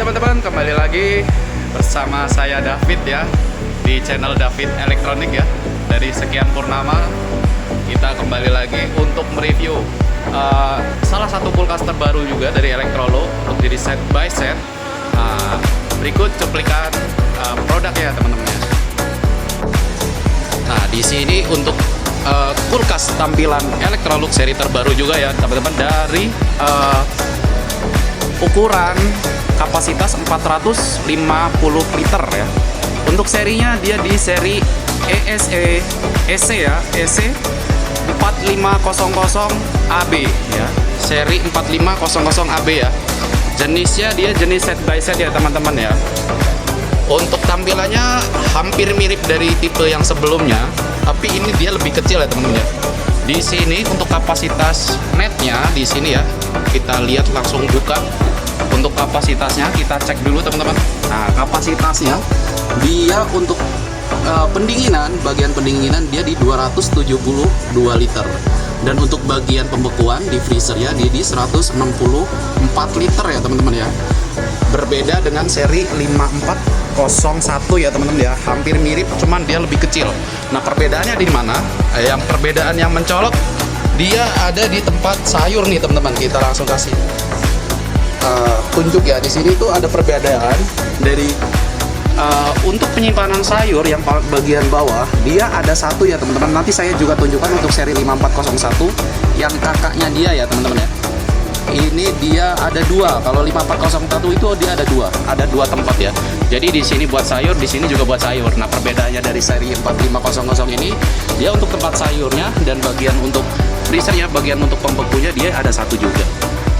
teman-teman, kembali lagi bersama saya David ya, di channel David Elektronik ya. Dari sekian purnama, kita kembali lagi untuk mereview salah satu kulkas terbaru juga dari Electrolux untuk diri set by set. Berikut cuplikan produk ya teman-teman ya. Nah, di sini untuk kulkas tampilan Electrolux seri terbaru juga ya teman-teman, dari ukuran kapasitas 450 liter ya. Untuk serinya dia di seri EC ya, EC 4500 AB ya, seri 4500 AB ya. Jenisnya dia jenis set by set ya teman-teman ya. Untuk tampilannya hampir mirip dari tipe yang sebelumnya, tapi ini dia lebih kecil ya teman-teman ya. Di sini untuk kapasitas netnya di sini ya, kita lihat langsung buka. Untuk kapasitasnya kita cek dulu teman-teman. Nah, kapasitasnya dia untuk pendinginan, bagian pendinginan dia di 272 liter. Dan untuk bagian pembekuan di freezernya dia di 164 liter ya teman-teman ya. Berbeda dengan seri 5401 ya teman-teman ya. Hampir mirip, cuman dia lebih kecil. Nah, perbedaannya di mana? Yang perbedaan yang mencolok dia ada di tempat sayur nih teman-teman. Kita langsung kasih tunjuk ya. Di sini tuh ada perbedaan dari untuk penyimpanan sayur yang bagian bawah dia ada satu ya teman-teman. Nanti saya juga tunjukkan untuk seri 5401 yang kakaknya dia ya teman-teman ya. Ini dia ada dua. Kalau 5401 itu dia ada dua tempat ya. Jadi di sini buat sayur, di sini juga buat sayur. Nah, perbedaannya dari seri 4500 ini dia untuk tempat sayurnya, dan bagian untuk freezernya, bagian untuk pembekunya dia ada satu juga.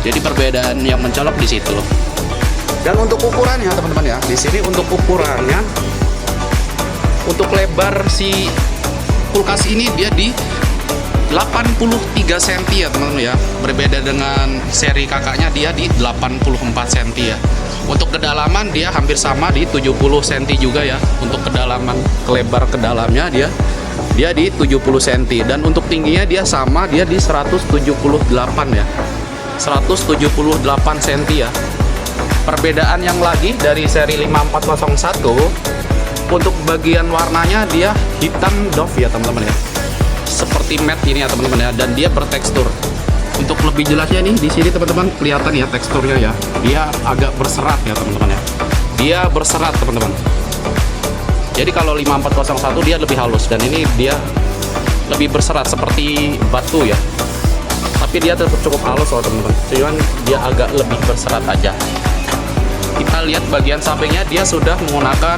Jadi perbedaan yang mencolok di situ. Dan untuk ukurannya teman-teman ya, di sini untuk ukurannya, untuk lebar si kulkas ini dia di 83 cm ya teman-teman ya. Berbeda dengan seri kakaknya dia di 84 cm ya. Untuk kedalaman dia hampir sama di 70 cm juga ya. Untuk kedalaman, lebar ke dalamnya dia di 70 cm, dan untuk tingginya dia sama, dia di 178 ya. 178 cm ya. Perbedaan yang lagi dari seri 5401, untuk bagian warnanya dia hitam doff ya teman-teman ya. Seperti matte ini ya teman-teman ya, dan dia bertekstur. Untuk lebih jelasnya nih di sini teman-teman kelihatan ya teksturnya ya. Dia agak berserat ya teman-teman ya. Dia berserat teman-teman. Jadi kalau 5401 dia lebih halus, dan ini dia lebih berserat seperti batu ya. Tapi dia tetap cukup halus loh teman-teman. Cuman dia agak lebih berserat aja. Kita lihat bagian sampingnya dia sudah menggunakan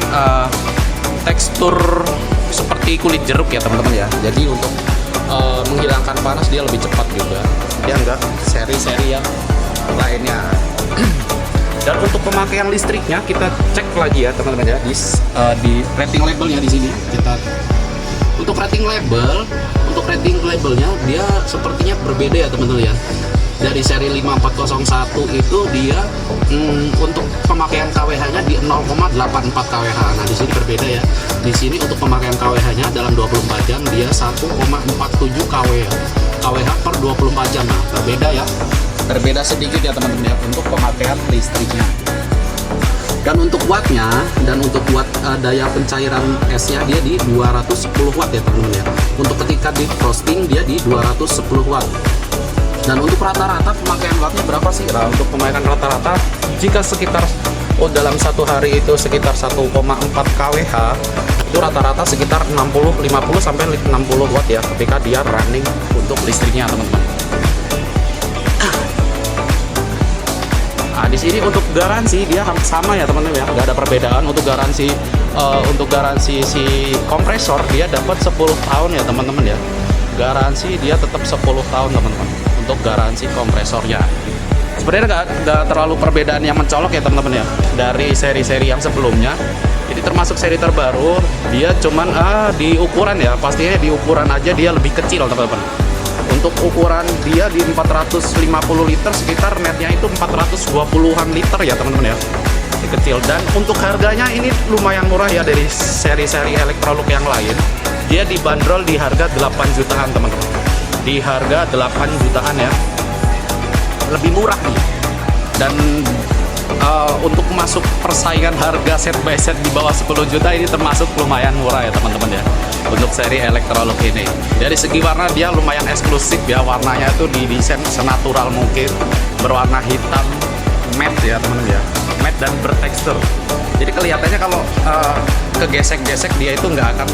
tekstur seperti kulit jeruk ya teman-teman ya. Jadi untuk menghilangkan panas dia lebih cepat juga. Dia enggak seri-seri yang lainnya. Dan untuk pemakaian listriknya kita cek lagi ya teman-teman ya, di rating labelnya di sini. Untuk rating labelnya dia sepertinya berbeda ya teman-teman ya. Dari seri 5401 itu dia untuk pemakaian KWH-nya di 0,84 KWH. Nah, di sini berbeda ya. Di sini untuk pemakaian KWH-nya dalam 24 jam dia 1,47 KWH per 24 jam. Nah, berbeda ya. Berbeda sedikit ya teman-teman ya untuk pemakaian listriknya. Dan untuk wattnya, dan untuk watt daya pencairan esnya dia di 210 watt ya teman-teman ya. Untuk ketika di frosting dia di 210 watt. Dan untuk rata-rata pemakaian wattnya berapa sih? Nah, untuk pemakaian rata-rata jika sekitar dalam satu hari itu sekitar 1,4 kWh, itu rata-rata sekitar 50 sampai 60 watt ya ketika dia running untuk listriknya teman-teman. Nah, di sini untuk garansi dia sama ya teman-teman ya, nggak ada perbedaan. Untuk garansi si kompresor dia dapat 10 tahun ya teman-teman ya. Garansi dia tetap 10 tahun teman-teman untuk garansi kompresornya. Sebenarnya nggak terlalu perbedaan yang mencolok ya teman-teman ya dari seri-seri yang sebelumnya. Ini termasuk seri terbaru, dia cuman di ukuran ya, pastinya di ukuran aja dia lebih kecil teman-teman. Untuk ukuran dia di 450 liter, sekitar netnya itu 420-an liter ya teman-teman ya. Ini kecil. Dan untuk harganya ini lumayan murah ya dari seri-seri Electrolux yang lain. Dia dibanderol di harga 8 jutaan teman-teman. Di harga 8 jutaan ya. Lebih murah nih. Dan untuk masuk persaingan harga set by set di bawah 10 juta ini termasuk lumayan murah ya teman-teman ya, untuk seri Electrolux ini. Dari segi warna dia lumayan eksklusif ya, warnanya itu didesain senatural mungkin, berwarna hitam matte ya teman-teman ya, matte dan bertekstur. Jadi kelihatannya kalau kegesek-gesek dia itu nggak akan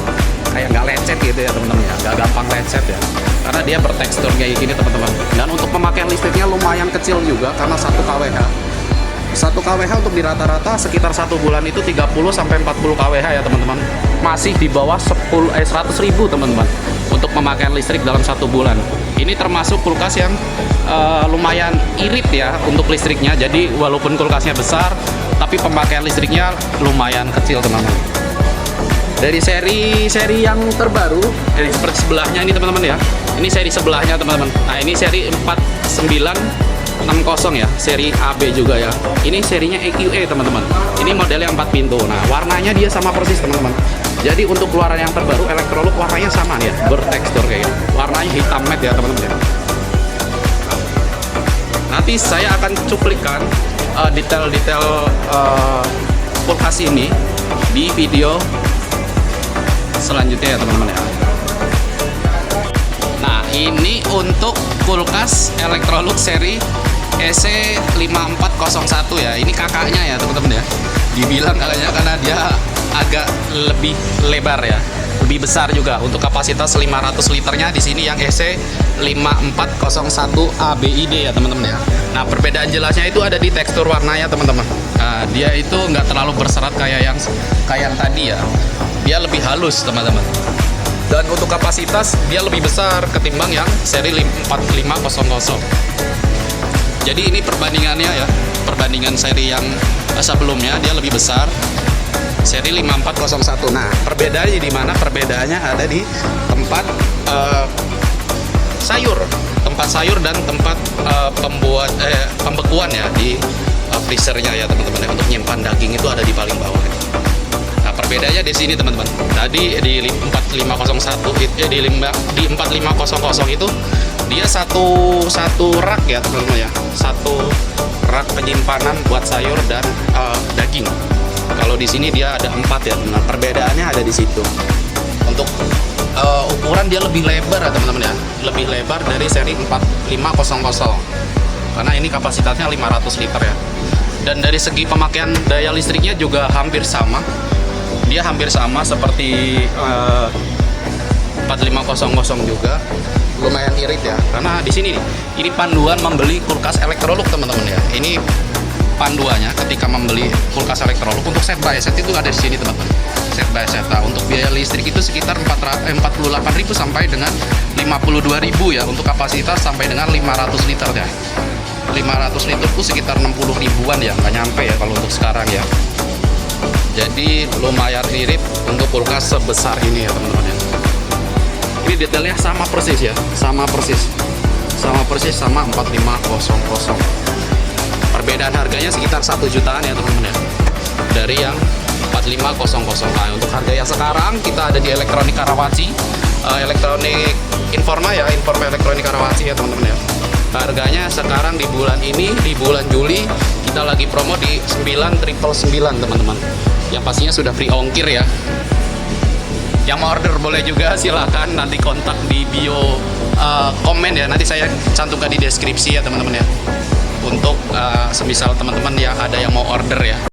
kayak nggak lecet gitu ya teman-teman ya, nggak gampang lecet ya, karena dia bertekstur kayak gini teman-teman. Dan untuk pemakaian listriknya lumayan kecil juga karena 1 kWh. 1 kWh untuk di rata-rata sekitar 1 bulan itu 30 sampai 40 kWh ya teman-teman. Masih di bawah 100.000 teman-teman untuk pemakaian listrik dalam 1 bulan. Ini termasuk kulkas yang lumayan irit ya untuk listriknya. Jadi walaupun kulkasnya besar, tapi pemakaian listriknya lumayan kecil teman-teman. Dari seri yang terbaru, dari seperti sebelahnya ini teman-teman ya. Ini seri sebelahnya teman-teman. Nah ini seri 4960 ya, seri AB juga ya. Ini serinya EQE teman-teman. Ini modelnya 4 pintu. Nah warnanya dia sama persis teman-teman. Jadi untuk keluaran yang terbaru Electrolux warnanya sama nih ya, bertekstur kayak gini. Warnanya hitam matte ya teman-teman ya. Nanti saya akan cuplikan detail-detail kulkas ini di video selanjutnya ya teman-teman ya. Nah ini untuk kulkas Electrolux seri EC5401 ya. Ini kakaknya ya teman-teman ya. Dibilang kakaknya karena dia agak lebih lebar ya, lebih besar juga. Untuk kapasitas 500 liternya di sini yang EC5401 ABID ya teman-teman ya. Nah perbedaan jelasnya itu ada di tekstur warnanya teman-teman. Nah, dia itu nggak terlalu berserat kayak yang tadi ya. Dia lebih halus teman-teman. Dan untuk kapasitas dia lebih besar ketimbang yang seri 4500. Jadi ini perbandingannya ya, perbandingan seri yang sebelumnya dia lebih besar, seri 5401. Nah perbedaannya di mana? Perbedaannya ada di tempat tempat sayur dan tempat pembekuan ya di freezernya ya teman-teman ya. Untuk nyimpan daging itu ada di paling bawah. Nah perbedaannya di sini teman-teman. Tadi di 4501 di 4500 itu dia satu rak ya teman-teman ya, satu rak penyimpanan buat sayur dan daging. Kalau di sini dia ada 4 ya. Nah perbedaannya ada di situ. Untuk ukuran dia lebih lebar ya teman-teman ya, lebih lebar dari seri 4500 karena ini kapasitasnya 500 liter ya. Dan dari segi pemakaian daya listriknya juga hampir sama. Dia hampir sama seperti 4500 juga. Lumayan irit ya, karena di sini nih, ini panduan membeli kulkas Electrolux teman-teman ya. Ini panduannya ketika membeli kulkas Electrolux untuk set by set itu ada di sini teman-teman. Set by set. Nah, untuk biaya listrik itu sekitar 48.000 sampai dengan 52.000 ya. Untuk kapasitas sampai dengan 500 liter ya. 500 liter itu sekitar 60 ribuan ya, nggak nyampe ya kalau untuk sekarang ya. Jadi lumayan irit untuk kulkas sebesar ini ya teman-teman ya. Ini detailnya sama persis ya, sama persis sama 4500. Perbedaan harganya sekitar 1 jutaan ya teman-teman ya, dari yang 4500. Nah untuk harga yang sekarang kita ada di Elektronik Karawaci, Elektronik Informa ya, Informa Elektronik Karawaci ya teman-teman ya. Harganya sekarang di bulan ini, di bulan Juli kita lagi promo di 9.999 teman-teman. Yang pastinya sudah free ongkir ya. Yang mau order boleh juga, silakan nanti kontak di bio komen ya, nanti saya cantumkan di deskripsi ya teman-teman ya, untuk semisal teman-teman yang ada yang mau order ya.